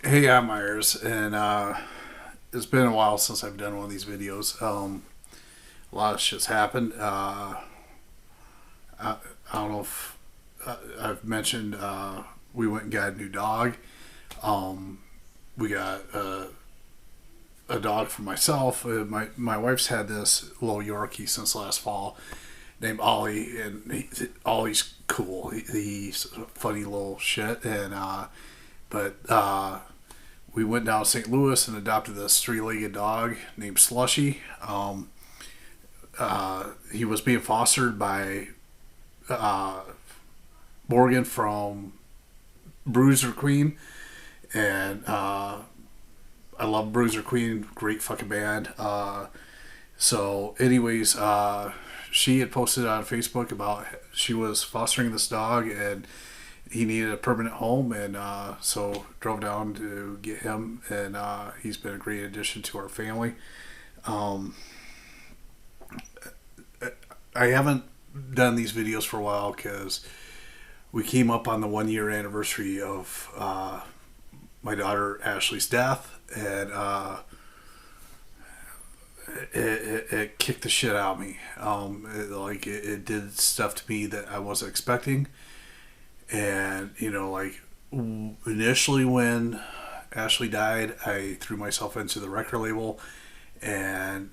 Hey, I'm Myers, and it's been a while since I've done one of these videos. A lot of shit's happened. I don't know if I've mentioned we went and got a new dog. Um, we got a dog for myself. My wife's had this little Yorkie since last fall named Ollie, and Ollie's cool. He's a funny little shit, and but we went down to St. Louis and adopted this three-legged dog named Slushy. He was being fostered by uh, Morgan from Bruiser Queen, and I love Bruiser Queen, great fucking band. Anyways, she had posted on Facebook about she was fostering this dog and he needed a permanent home, and so drove down to get him, and he's been a great addition to our family. Um, I haven't done these videos for a while because we came up on the 1 year anniversary of my daughter Ashley's death, and it kicked the shit out of me. It did stuff to me that I wasn't expecting. And, initially when Ashley died, I threw myself into the record label and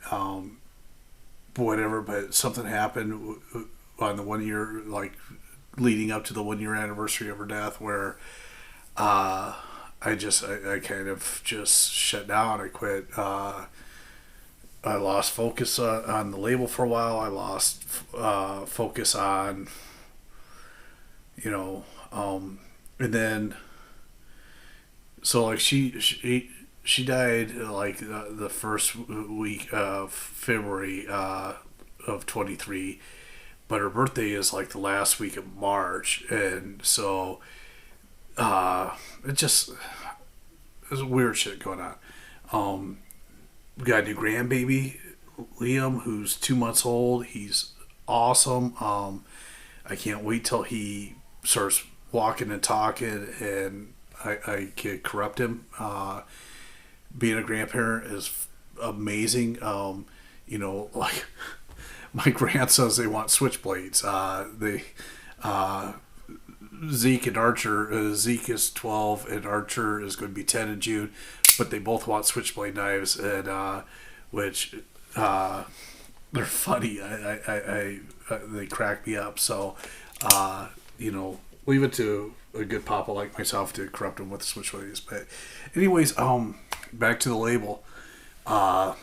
whatever, but something happened on the 1 year, leading up to the 1 year anniversary of her death, where I kind of just shut down. I quit. I lost focus on the label for a while. I lost focus on, you know, and then she died the first week of February of 23, but her birthday is like the last week of March, and so it just there's weird shit going on. We got a new grandbaby, Liam, who's 2 months old. He's awesome. I can't wait till he starts walking and talking, and I can corrupt him. Being a grandparent is amazing. Like my grandsons, they want switchblades. Zeke and Archer. Zeke is 12, and Archer is going to be 10 in June. But they both want switchblade knives, and which they're funny. They crack me up. So, leave it to a good papa like myself to corrupt them with switchblades. But, anyways, back to the label. In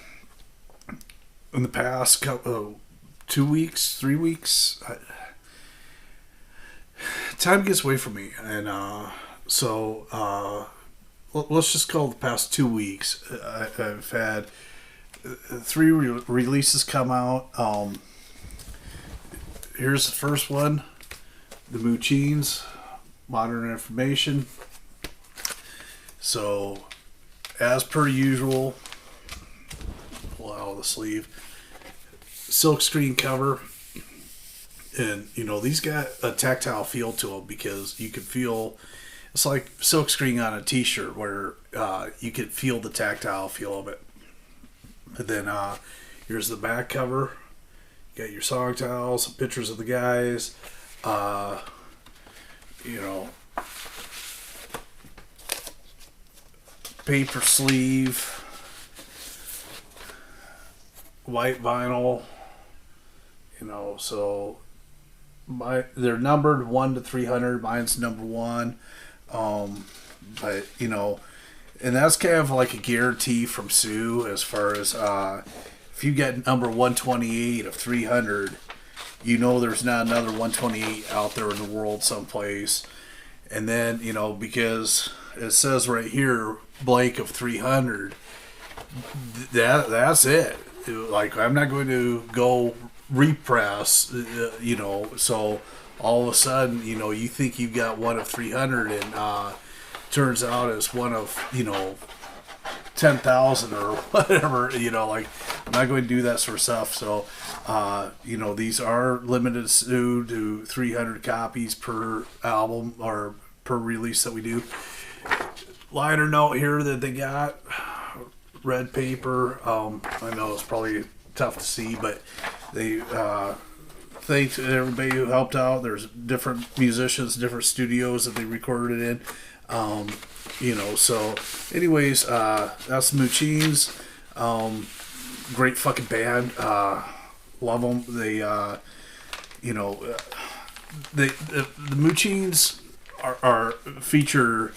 the past 2 weeks, 3 weeks, time gets away from me, and let's just call the past 2 weeks. I've had three releases come out. Here's the first one, the Mochines, Modern Information. So, as per usual, pull out the sleeve, silk screen cover, and these got a tactile feel to them because you can feel. It's like silk screen on a t-shirt where you can feel the tactile feel of it. And then here's the back cover. You got your song titles, pictures of the guys. Paper sleeve, white vinyl. So they're numbered 1 to 300. Mine's number 1. But and that's kind of like a guarantee from Sioux as far as if you get number 128 of 300, there's not another 128 out there in the world someplace. And then because it says right here blank of 300, that's it. Like, I'm not going to go repress, so all of a sudden, you think you've got one of 300, and turns out it's one of 10,000 or whatever. I'm not going to do that sort of stuff. So these are limited to 300 copies per album or per release that we do. liner note here that they got. Red paper. I know it's probably tough to see, but they thanked everybody who helped out. There's different musicians, different studios that they recorded in. So anyways, that's Mochines. Great fucking band. Love them. They, the Mochines are feature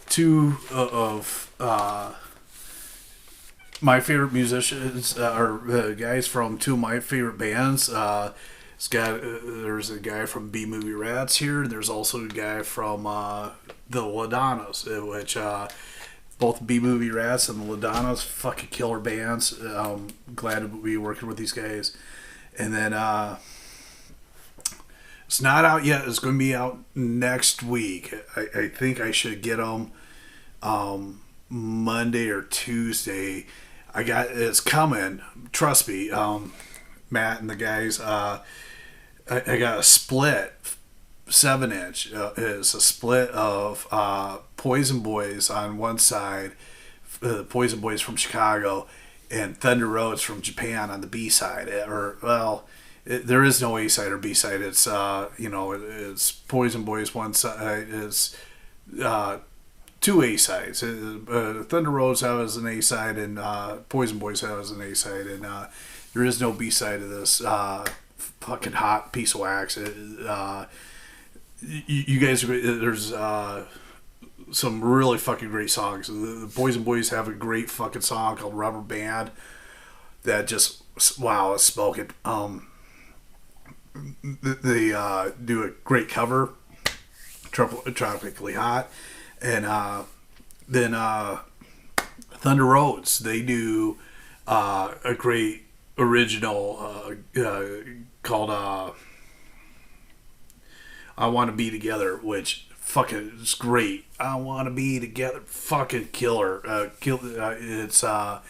two of my favorite musicians, or guys from two of my favorite bands. There's a guy from B Movie Rats here. There's also a guy from the Ladanas, which both B Movie Rats and the Ladanas, fucking killer bands. Glad to be working with these guys. And then it's not out yet. It's going to be out next week. I think I should get them Monday or Tuesday. It's coming. Trust me, Matt and the guys. I got a split 7-inch. It's a split of Poison Boys on one side, the Poison Boys from Chicago, and Thunder Roads from Japan on the B side. There is no A side or B side. It's it's Poison Boys one side. It's two A sides. Thunder Roads have as an A side, and Poison Boys have as an A side, and there is no B side of this fucking hot piece of wax. You guys, there's some really fucking great songs. The Poison Boys have a great fucking song called Rubber Band that just, wow, it's smoking. They do a great cover, Tropically Hot, and then Thunder Roads, they do a great original called I Want to Be Together, which fucking is great. I Want to Be Together, fucking killer. It's that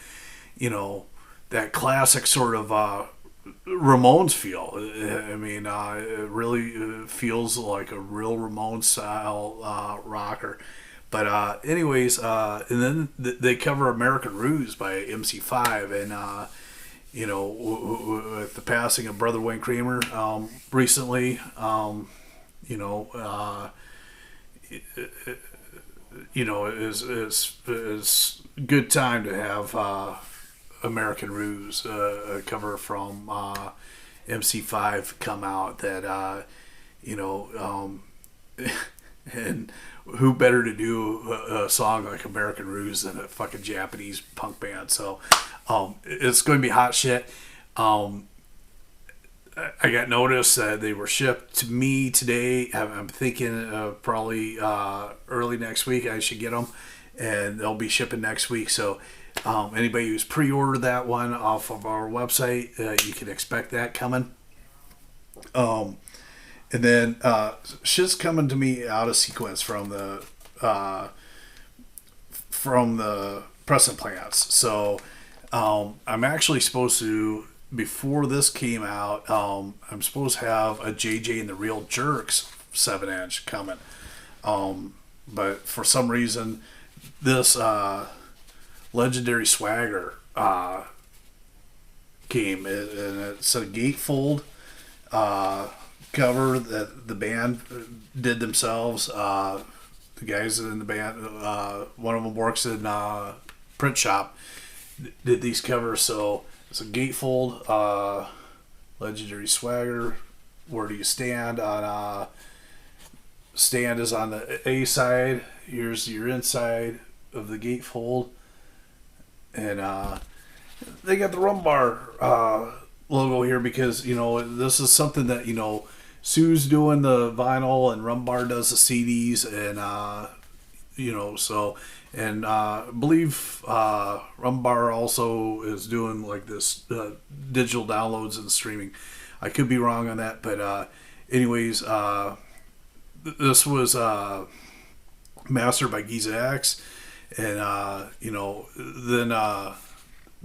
classic sort of Ramones feel. I mean, it really feels like a real Ramones style rocker. But anyways, and then they cover American Ruse by MC5, and with the passing of Brother Wayne Kramer recently, it's good time to have American Ruse, a cover from MC5 come out that and who better to do a song like American Ruse than a fucking Japanese punk band? So it's going to be hot shit. I got notice that they were shipped to me today. I'm thinking probably early next week I should get them, and they'll be shipping next week. So anybody who's pre-ordered that one off of our website, you can expect that coming. And then shit's coming to me out of sequence from the pressing plants. So I'm actually supposed to, before this came out, I'm supposed to have a JJ and the Real Jerks 7-inch coming. But for some reason, this Legendary Swagger came, and it's a gatefold cover that the band did themselves. The guys in the band, one of them works in print shop, did these covers. So it's a gatefold, Legendary Swagger. Where do you stand? On stand is on the A side. Here's your inside of the gatefold, and they got the Rumbar logo here because this is something that Sioux's doing the vinyl and Rumbar does the CDs, and and I believe Rumbar also is doing like this digital downloads and streaming. I could be wrong on that, but anyways, this was mastered by Giza X, and then the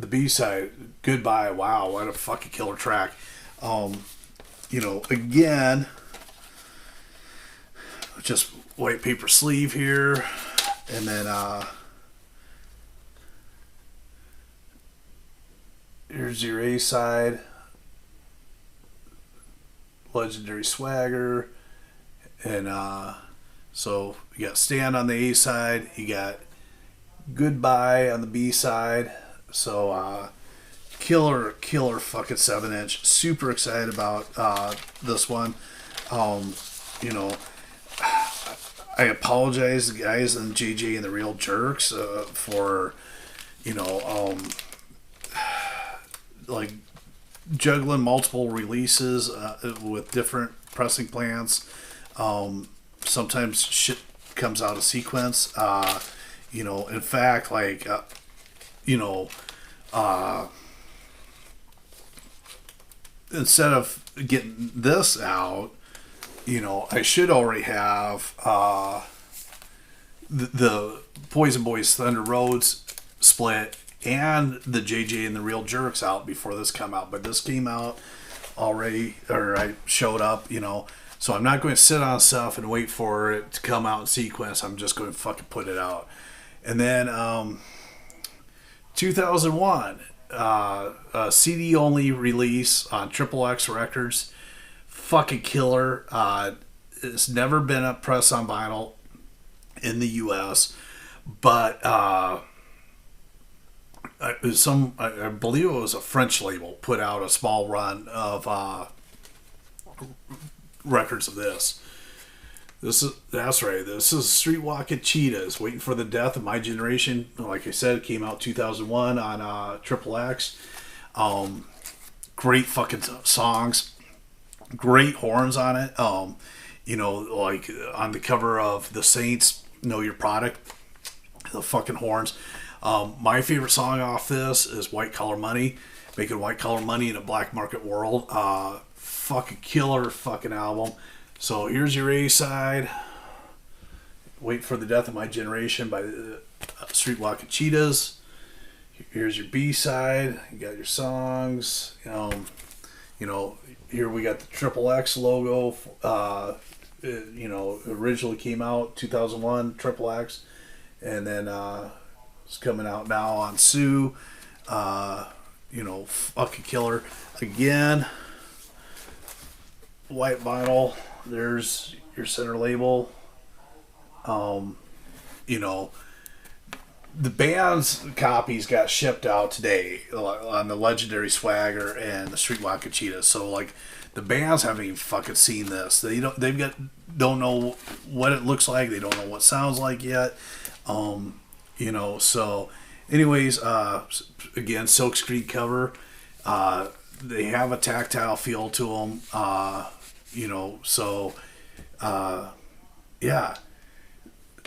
B-side, Goodbye. Wow, what a fucking killer track. Again, just white paper sleeve here. And then here's your A side, Legendary Swagger, and so you got Stand on the A side, you got Goodbye on the B side. So killer fucking 7-inch. Super excited about this one. You know, I apologize to the guys and JJ and the Real Jerks for, you know, like juggling multiple releases with different pressing plants. Sometimes shit comes out of sequence. You know, in fact, like, you know, instead of getting this out, you know, I should already have the Poison Boys Thunder Roads split and the JJ and the Real Jerks out before this come out. But this came out already, or I showed up, you know. So I'm not going to sit on stuff and wait for it to come out in sequence. I'm just going to fucking put it out. And then 2001, a CD only release on Triple X Records. Fucking killer. It's never been a press on vinyl in the U.S., but I believe it was a French label put out a small run of records of this. That's right. This is Streetwalkin Cheetahs, Waiting for the Death of My Generation. Like I said, it came out 2001 on Triple X. Great fucking songs. Great horns on it. You know, like on the cover of The Saints, Know Your Product, the fucking horns. My favorite song off this is White Collar Money, making white collar money in a black market world. Fucking killer fucking album. So here's your A side, Wait for the Death of My Generation by Streetwalkin Cheetahs. Here's your B side. You got your songs. You know, here we got the Triple X logo. You know, originally came out 2001 Triple X, and then it's coming out now on Sioux. You know, fucking killer again. White vinyl. There's your center label. You know, the band's copies got shipped out today on the Legendary Swagger and the Streetwalkin Cheetahs. So like, the bands haven't even fucking seen this. Don't know what it looks like. They don't know what it sounds like yet. You know, so anyways, again, Silk Street cover. They have a tactile feel to them. You know, so yeah.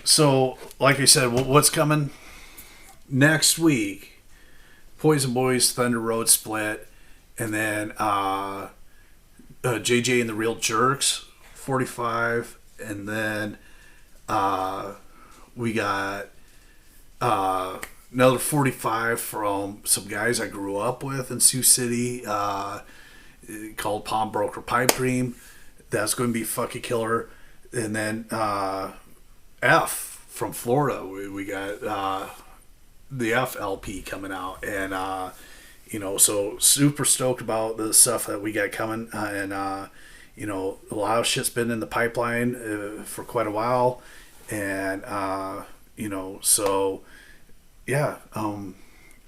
So like I said, what's coming next week? Poison Boys Thunder Road split, and then JJ and the Real Jerks 45, and then we got another 45 from some guys I grew up with in Sioux City, called Palm Broker Pipe Dream. That's going to be fucking killer. And then F from Florida, we got the F LP coming out, and you know, so super stoked about the stuff that we got coming, and you know, a lot of shit's been in the pipeline for quite a while, and you know, so yeah,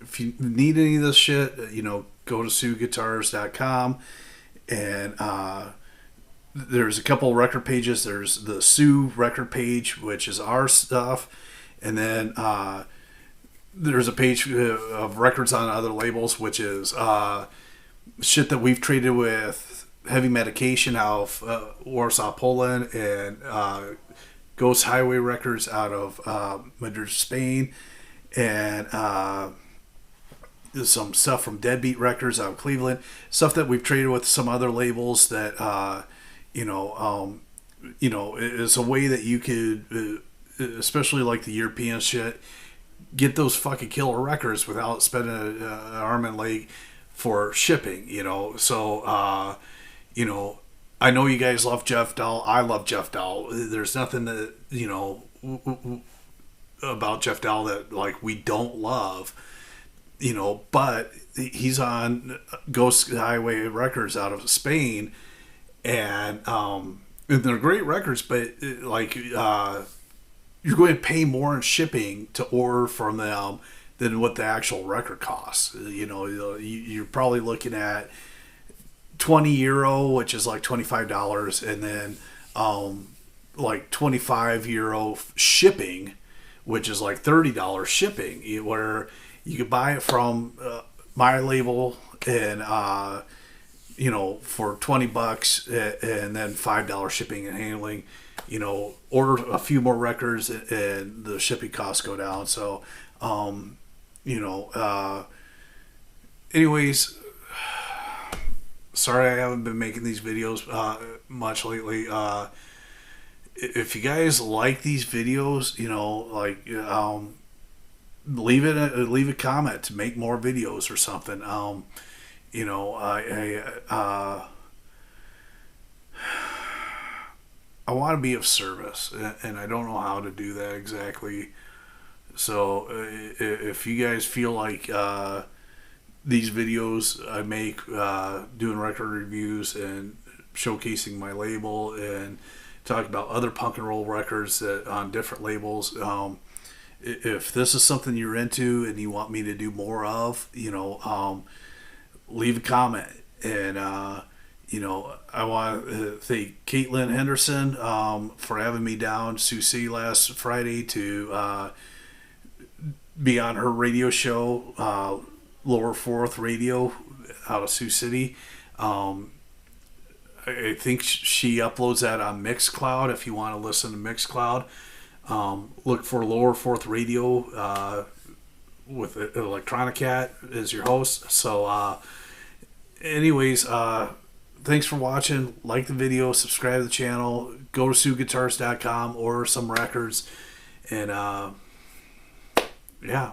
if you need any of this shit, you know, go to SiouxGuitars.com, and there's a couple record pages. There's the Sioux record page, which is our stuff, and then there's a page of records on other labels, which is shit that we've traded with Heavy Medication out of Warsaw, Poland, and Ghost Highway Records out of Madrid, Spain, and some stuff from Deadbeat Records out of Cleveland. Stuff that we've traded with some other labels that you know, it's a way that you could, especially like the European shit, get those fucking killer records without spending an arm and leg for shipping, you know. So, you know, I know you guys love Jeff Dahl. I love Jeff Dahl. There's nothing that, you know, about Jeff Dowell that like we don't love, but he's on Ghost Highway Records out of Spain, and they're great records, but you're going to pay more in shipping to order from them than what the actual record costs. You're probably looking at €20, which is like $25, and then like €25 shipping, which is like $30 shipping, where you could buy it from my label and for $20 and then $5 shipping and handling. Order a few more records and the shipping costs go down. So anyways, sorry I haven't been making these videos much lately. If you guys like these videos, leave a comment to make more videos or something. I want to be of service, and I don't know how to do that exactly. So if you guys feel like these videos I make doing record reviews and showcasing my label and talking about other punk and roll records that on different labels, if this is something you're into and you want me to do more of, leave a comment. And I want to thank Caitlin Henderson for having me down Sioux last Friday to be on her radio show, Lower Fourth Radio out of Sioux City. I think she uploads that on Mixcloud if you want to listen to Mixcloud. Look for Lower Fourth Radio with Electronic Cat as your host. So anyways, thanks for watching. Like the video, subscribe to the channel, go to SiouxGuitars.com, order some records, and yeah.